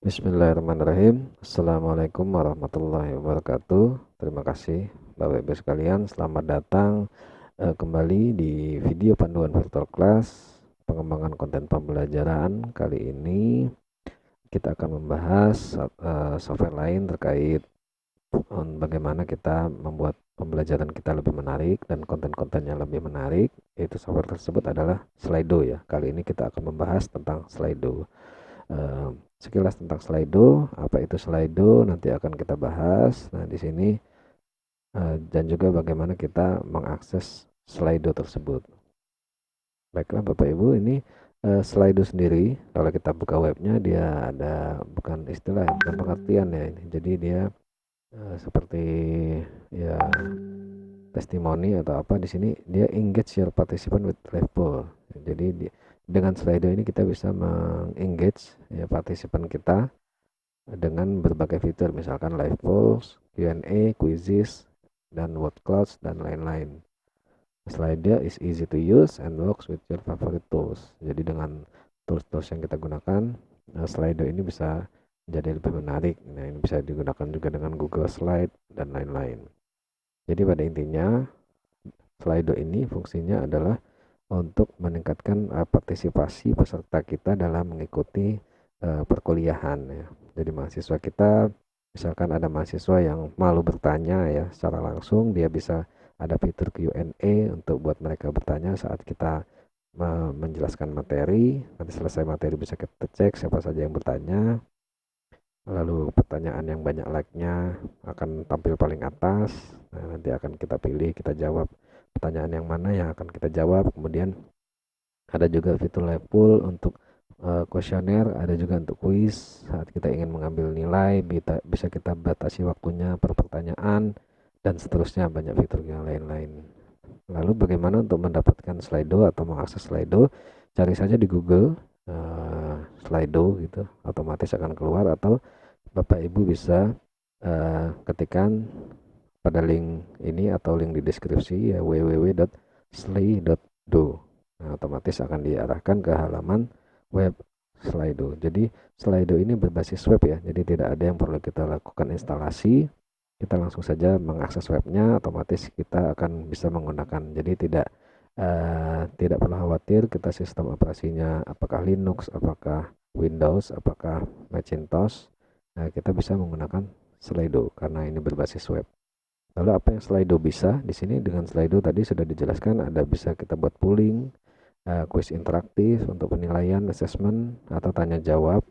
Bismillahirrahmanirrahim. Assalamualaikum warahmatullahi wabarakatuh. Terima kasih Bapak Ibu sekalian. Selamat datang kembali di video panduan virtual class pengembangan konten pembelajaran. Kali ini kita akan membahas software lain terkait bagaimana kita membuat pembelajaran kita lebih menarik dan konten-kontennya lebih menarik. Yaitu software tersebut adalah Slido ya. Kali ini kita akan membahas tentang Slido. Sekilas tentang Slido, apa itu Slido nanti akan kita bahas. Nah, di sini dan juga bagaimana kita mengakses Slido tersebut. Baiklah Bapak Ibu, ini Slido sendiri kalau kita buka webnya dia ada bukan istilah, bukan pengertian ya ini. Jadi dia seperti ya testimoni atau apa di sini dia engage your participant with live poll. Jadi dengan Slido ini kita bisa mengengage ya partisipan kita dengan berbagai fitur misalkan live polls, Q&A, quizzes, dan word clouds dan lain-lain. Slido is easy to use and works with your favorite tools. Jadi dengan tools-tools yang kita gunakan, Slido ini bisa jadi lebih menarik. Nah, ini bisa digunakan juga dengan Google Slide dan lain-lain. Jadi pada intinya, Slido ini fungsinya adalah untuk meningkatkan partisipasi peserta kita dalam mengikuti perkuliahan ya. Jadi mahasiswa kita, misalkan ada mahasiswa yang malu bertanya ya secara langsung, dia bisa ada fitur Q&A untuk buat mereka bertanya saat kita menjelaskan materi. Nanti selesai materi bisa kita cek siapa saja yang bertanya. Lalu pertanyaan yang banyak like-nya akan tampil paling atas. Nah, nanti akan kita pilih, kita jawab pertanyaan yang mana yang akan kita jawab. Kemudian ada juga fitur live poll untuk kuesioner, ada juga untuk kuis. Saat kita ingin mengambil nilai, bisa kita batasi waktunya per pertanyaan dan seterusnya, banyak fitur yang lain-lain. Lalu bagaimana untuk mendapatkan Slido atau mengakses Slido? Cari saja di Google Slido gitu, otomatis akan keluar, atau Bapak Ibu bisa ketikkan pada link ini atau link di deskripsi ya www.slido. Nah, otomatis akan diarahkan ke halaman web Slido. Jadi Slido ini berbasis web ya, jadi tidak ada yang perlu kita lakukan instalasi. Kita langsung saja mengakses webnya, otomatis kita akan bisa menggunakan. Jadi tidak perlu khawatir kita sistem operasinya apakah Linux, apakah Windows, apakah Macintosh. Nah, kita bisa menggunakan Slido karena ini berbasis web. Lalu apa yang Slido bisa? Di sini dengan Slido tadi sudah dijelaskan ada bisa kita buat polling, kuis interaktif untuk penilaian, assessment atau tanya jawab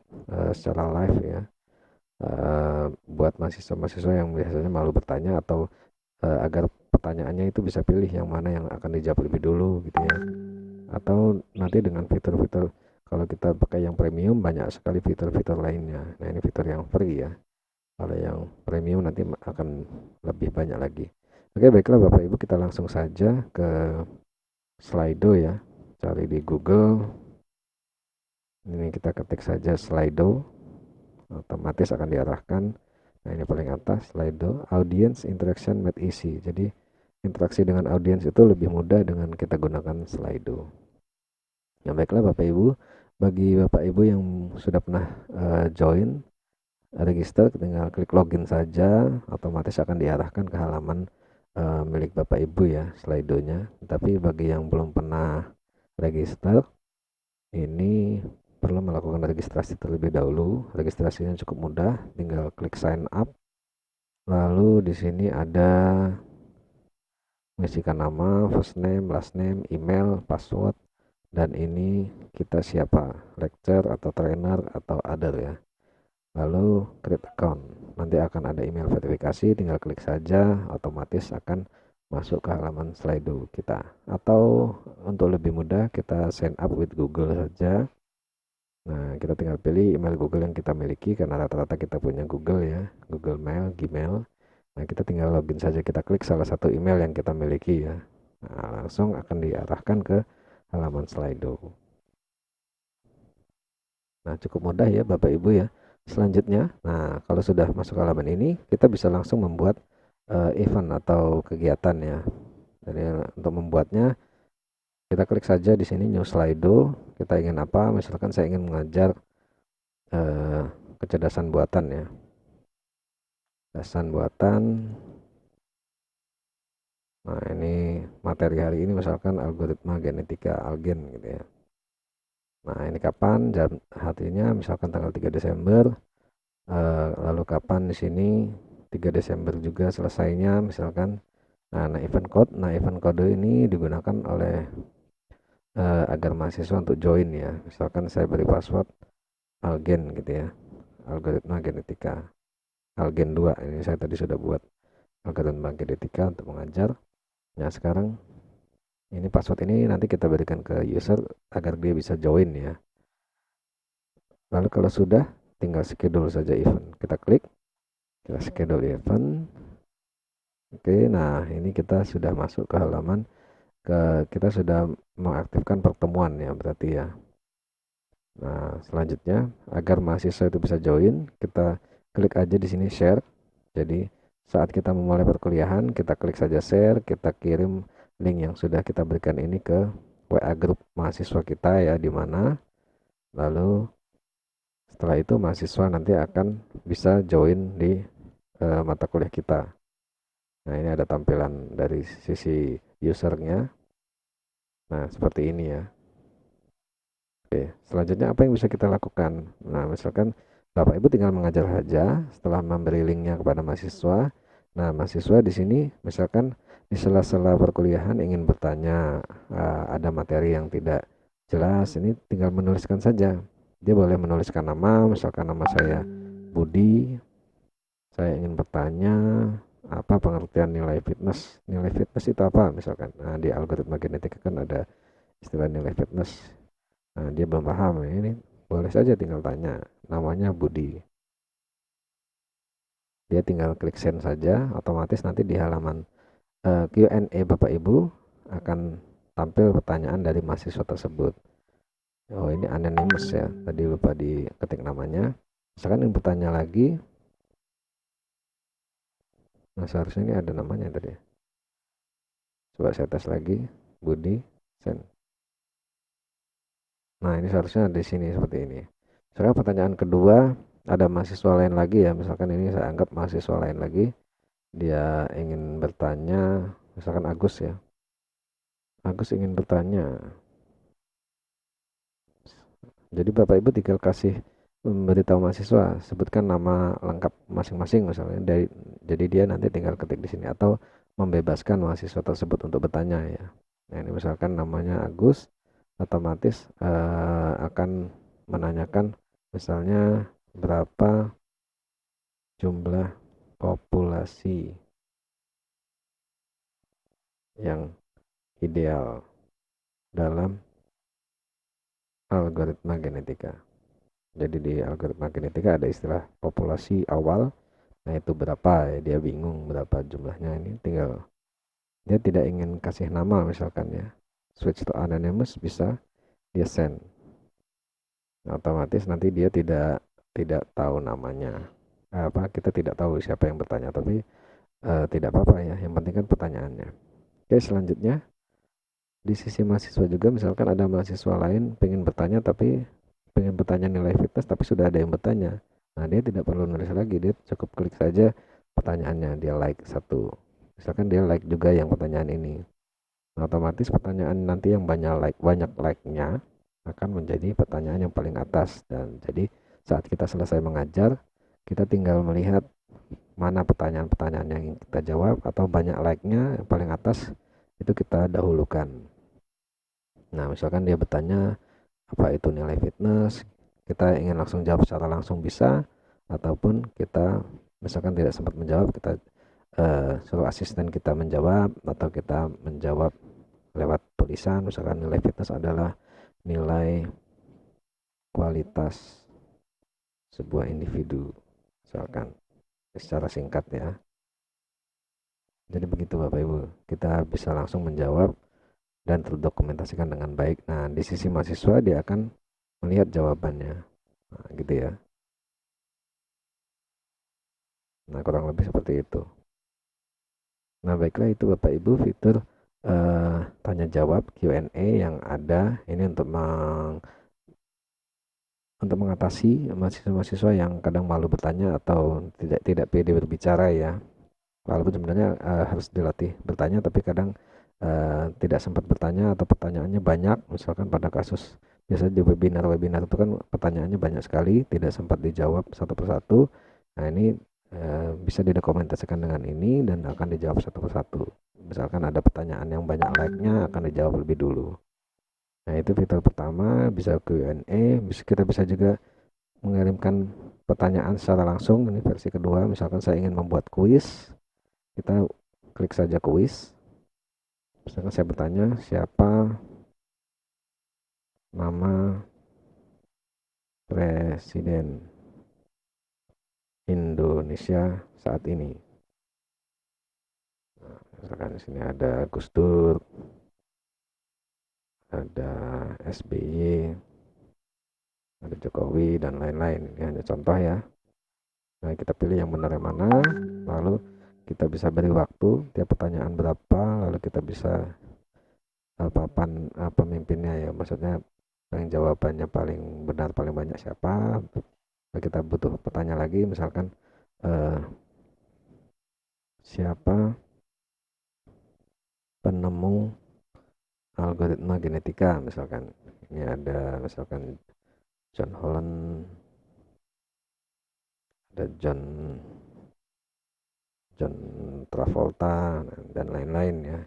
secara live ya. Buat mahasiswa-mahasiswa yang biasanya malu bertanya atau agar pertanyaannya itu bisa pilih yang mana yang akan dijawab lebih dulu gitu ya. Atau nanti dengan fitur-fitur kalau kita pakai yang premium banyak sekali fitur-fitur lainnya. Nah, ini fitur yang free ya. Kalau yang premium nanti akan lebih banyak lagi. Oke, baiklah Bapak Ibu, kita langsung saja ke Slido ya. Cari di Google. Ini kita ketik saja Slido. Otomatis akan diarahkan. Nah, ini paling atas Slido. Audience Interaction Made Easy. Jadi interaksi dengan audiens itu lebih mudah dengan kita gunakan Slido. Nah, baiklah Bapak Ibu, bagi Bapak Ibu yang sudah pernah join register, tinggal klik login saja, otomatis akan diarahkan ke halaman milik Bapak Ibu ya, Slido-nya. Tapi bagi yang belum pernah register, ini perlu melakukan registrasi terlebih dahulu. Registrasinya cukup mudah, tinggal klik sign up. Lalu di sini ada mengisikan nama, first name, last name, email, password, dan ini kita siapa, lecturer atau trainer atau other ya. Lalu create account, nanti akan ada email verifikasi, tinggal klik saja, otomatis akan masuk ke halaman Slido kita. Atau untuk lebih mudah kita sign up with Google saja. Nah, kita tinggal pilih email Google yang kita miliki karena rata-rata kita punya Google ya, Google Mail, Gmail. Nah, kita tinggal login saja, kita klik salah satu email yang kita miliki ya. Nah, langsung akan diarahkan ke halaman Slido. Nah, cukup mudah ya Bapak Ibu ya. Selanjutnya, nah kalau sudah masuk halaman ini, kita bisa langsung membuat event atau kegiatan ya. Jadi untuk membuatnya, kita klik saja di sini New Slido. Kita ingin apa? Misalkan saya ingin mengajar kecerdasan buatan ya. Kecerdasan buatan. Nah, ini materi hari ini misalkan algoritma genetika, algen gitu ya. Nah, ini kapan jam hatinya misalkan tanggal 3 Desember. Lalu kapan di sini 3 Desember juga selesainya misalkan. Nah, event code ini digunakan oleh agar mahasiswa untuk join ya. Misalkan saya beri password algen gitu ya. Algoritma genetika. Algen 2 ini saya tadi sudah buat algoritma genetika untuk mengajar. Nah, sekarang ini password ini nanti kita berikan ke user agar dia bisa join ya. Lalu kalau sudah, tinggal schedule saja event. Kita klik, kita schedule event. Oke, nah ini kita sudah masuk ke halaman, kita sudah mengaktifkan pertemuan ya berarti ya. Nah, selanjutnya agar mahasiswa itu bisa join, kita klik aja di sini share. Jadi saat kita memulai perkuliahan, kita klik saja share, kita kirim link yang sudah kita berikan ini ke WA grup mahasiswa kita ya, di mana lalu setelah itu mahasiswa nanti akan bisa join di mata kuliah kita. Nah, ini ada tampilan dari sisi usernya. Nah, seperti ini ya. Oke, selanjutnya apa yang bisa kita lakukan? Nah, misalkan Bapak Ibu tinggal mengajar saja setelah memberi linknya kepada mahasiswa. Nah, mahasiswa di sini misalkan di sela-sela perkuliahan ingin bertanya, ada materi yang tidak jelas, ini tinggal menuliskan saja. Dia boleh menuliskan nama, misalkan nama saya Budi, saya ingin bertanya apa pengertian nilai fitness. Nilai fitness itu apa misalkan. Nah, di algoritma genetika kan ada istilah nilai fitness. Nah, dia belum paham ini, boleh saja tinggal tanya, namanya Budi. Dia tinggal klik send saja, otomatis nanti di halaman Q&A Bapak Ibu akan tampil pertanyaan dari mahasiswa tersebut. Oh, ini anonymous ya, tadi lupa diketik namanya. Misalkan yang bertanya lagi, nah seharusnya ini ada namanya tadi. Coba saya tes lagi, Budi, send. Nah, ini seharusnya di sini seperti ini. Sekarang pertanyaan kedua, ada mahasiswa lain lagi ya, misalkan ini saya anggap mahasiswa lain lagi, dia ingin bertanya, misalkan Agus ya. Agus ingin bertanya. Jadi Bapak Ibu tinggal kasih memberitahu mahasiswa, sebutkan nama lengkap masing-masing misalnya dari, jadi dia nanti tinggal ketik di sini atau membebaskan mahasiswa tersebut untuk bertanya ya. Nah, ini misalkan namanya Agus, otomatis akan menanyakan misalnya berapa jumlah populasi yang ideal dalam algoritma genetika. Jadi di algoritma genetika ada istilah populasi awal. Nah, itu berapa ya, dia bingung berapa jumlahnya, ini tinggal dia tidak ingin kasih nama misalkan ya. Switch to anonymous bisa dia send. Nah, otomatis nanti dia tidak tahu namanya. Apa kita tidak tahu siapa yang bertanya, tapi tidak apa-apa ya. Yang penting kan pertanyaannya. Oke, selanjutnya di sisi mahasiswa juga misalkan ada mahasiswa lain pengen bertanya tapi pengen bertanya nilai fitness tapi sudah ada yang bertanya. Nah, dia tidak perlu nulis lagi, dia cukup klik saja pertanyaannya, dia like satu. Misalkan dia like juga yang pertanyaan ini. Nah, otomatis pertanyaan nanti yang banyak like-nya akan menjadi pertanyaan yang paling atas, dan jadi saat kita selesai mengajar, kita tinggal melihat mana pertanyaan-pertanyaan yang ingin kita jawab atau banyak like-nya yang paling atas itu kita dahulukan. Nah, misalkan dia bertanya apa itu nilai fitness, kita ingin langsung jawab secara langsung bisa, ataupun kita misalkan tidak sempat menjawab, kita suruh asisten kita menjawab, atau kita menjawab lewat tulisan. Misalkan nilai fitness adalah nilai kualitas sebuah individu, misalkan secara singkat ya. Jadi begitu Bapak Ibu, kita bisa langsung menjawab dan terdokumentasikan dengan baik. Nah, di sisi mahasiswa dia akan melihat jawabannya. Nah, gitu ya. Nah, kurang lebih seperti itu. Nah, baiklah itu Bapak Ibu fitur tanya jawab Q&A yang ada ini untuk untuk mengatasi mahasiswa-mahasiswa yang kadang malu bertanya atau tidak pede berbicara ya. Walaupun sebenarnya harus dilatih bertanya, tapi kadang tidak sempat bertanya atau pertanyaannya banyak. Misalkan pada kasus biasanya di webinar-webinar itu kan pertanyaannya banyak sekali, tidak sempat dijawab satu persatu. Nah ini bisa didokumentasikan dengan ini dan akan dijawab satu persatu. Misalkan ada pertanyaan yang banyak like-nya, akan dijawab lebih dulu. Nah itu fitur pertama, bisa Q&A, kita bisa juga mengirimkan pertanyaan secara langsung. Ini versi kedua, misalkan saya ingin membuat kuis, kita klik saja kuis. Misalkan saya bertanya, siapa nama Presiden Indonesia saat ini? Nah, misalkan di sini ada Gus Dur, ada SBY, ada Jokowi, dan lain-lain. Ini hanya contoh ya. Nah, kita pilih yang benar yang mana, lalu kita bisa beri waktu tiap pertanyaan berapa, lalu kita bisa papan pemimpinnya ya, maksudnya yang jawabannya paling benar paling banyak siapa. Kita butuh pertanyaan lagi, misalkan eh, siapa penemu algoritma genetika, misalkan ini ada misalkan John Holland, ada John Travolta dan lain-lain ya.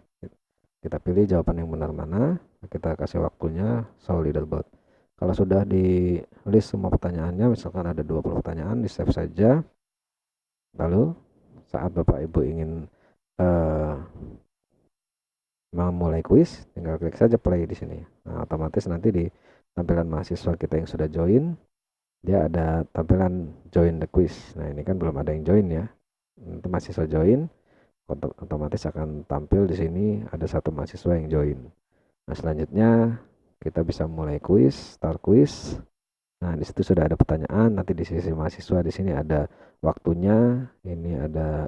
Kita pilih jawaban yang benar mana, kita kasih waktunya show leaderboard. Kalau sudah di list semua pertanyaannya, misalkan ada 20 pertanyaan, di save saja. Lalu saat Bapak Ibu ingin memulai kuis, tinggal klik saja play di sini. Nah, otomatis nanti di tampilan mahasiswa kita yang sudah join, dia ada tampilan join the quiz. Nah, ini kan belum ada yang join ya. Nanti mahasiswa join, otomatis akan tampil di sini ada satu mahasiswa yang join. Nah, selanjutnya kita bisa mulai kuis, start kuis. Nah, di situ sudah ada pertanyaan, nanti di sisi mahasiswa di sini ada waktunya, ini ada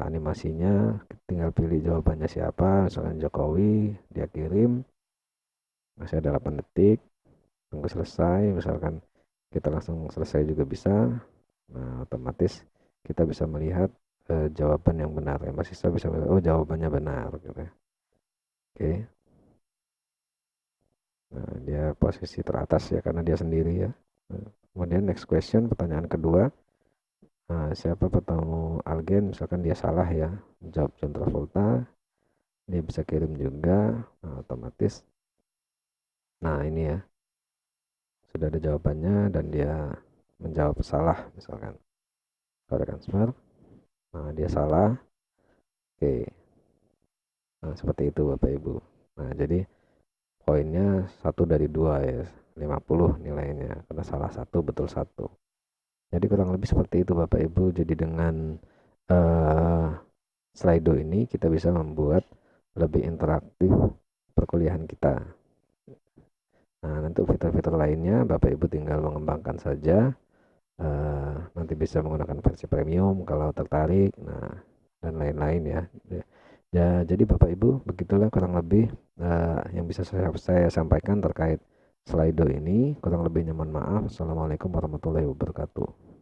animasinya, tinggal pilih jawabannya siapa, misalkan Jokowi, dia kirim, masih ada 8 detik, tunggu selesai, misalkan kita langsung selesai juga bisa. Nah, otomatis kita bisa melihat jawaban yang benar, ya mahasiswa bisa melihat, oh jawabannya benar, gitu ya. Oke, nah dia posisi teratas ya, karena dia sendiri ya. Nah, kemudian next question, pertanyaan kedua. Nah, siapa bertemu Algen, misalkan dia salah ya, jawab John Travolta, dia bisa kirim juga, nah, otomatis. Nah ini ya, sudah ada jawabannya dan dia menjawab salah, misalkan. Kalau transfer, nah dia salah, oke. Nah seperti itu Bapak Ibu. Nah jadi poinnya 1 dari 2 ya, 50 nilainya, karena salah satu betul satu. Jadi kurang lebih seperti itu Bapak Ibu. Jadi dengan eh, Slido ini kita bisa membuat lebih interaktif perkuliahan kita. Nah, nanti fitur-fitur lainnya Bapak Ibu tinggal mengembangkan saja. Nanti bisa menggunakan versi premium kalau tertarik. Nah, dan lain-lain ya. Ya, jadi Bapak Ibu begitulah kurang lebih yang bisa saya sampaikan terkait Slido ini. Kurang lebihnya mohon maaf. Assalamualaikum warahmatullahi wabarakatuh.